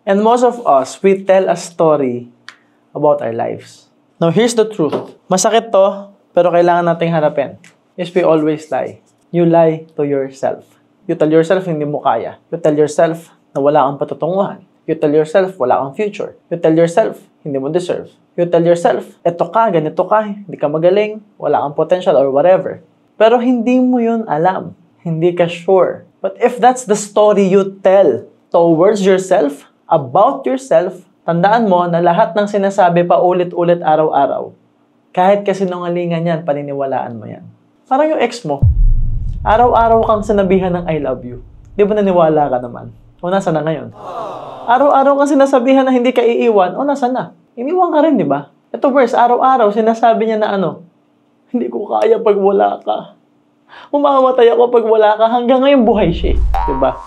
And most of us, we tell a story about our lives. Now, here's the truth. Masakit to, pero kailangan nating harapin. Is we always lie. You lie to yourself. You tell yourself hindi mo kaya. You tell yourself na wala kang patutunguhan. You tell yourself wala kang future. You tell yourself hindi mo deserve. You tell yourself, eto ka, ganito ka, hindi ka magaling, wala kang potential or whatever. Pero hindi mo yun alam. Hindi ka sure. But if that's the story you tell towards yourself, about yourself, tandaan mo na lahat ng sinasabi pa ulit-ulit araw-araw, kahit kasinungalingan yan, paniniwalaan mo yan. Parang yung ex mo, araw-araw kang sinabihan ng I love you. Di ba naniwala ka naman? O nasa na ngayon? Araw-araw kang sinasabihan na hindi ka iiwan, o nasa na? Iniwan ka rin, di ba? Ito worse, araw-araw sinasabi niya na hindi ko kaya pag wala ka. Umamatay ako pag wala ka, hanggang ngayon buhay siya. Di ba?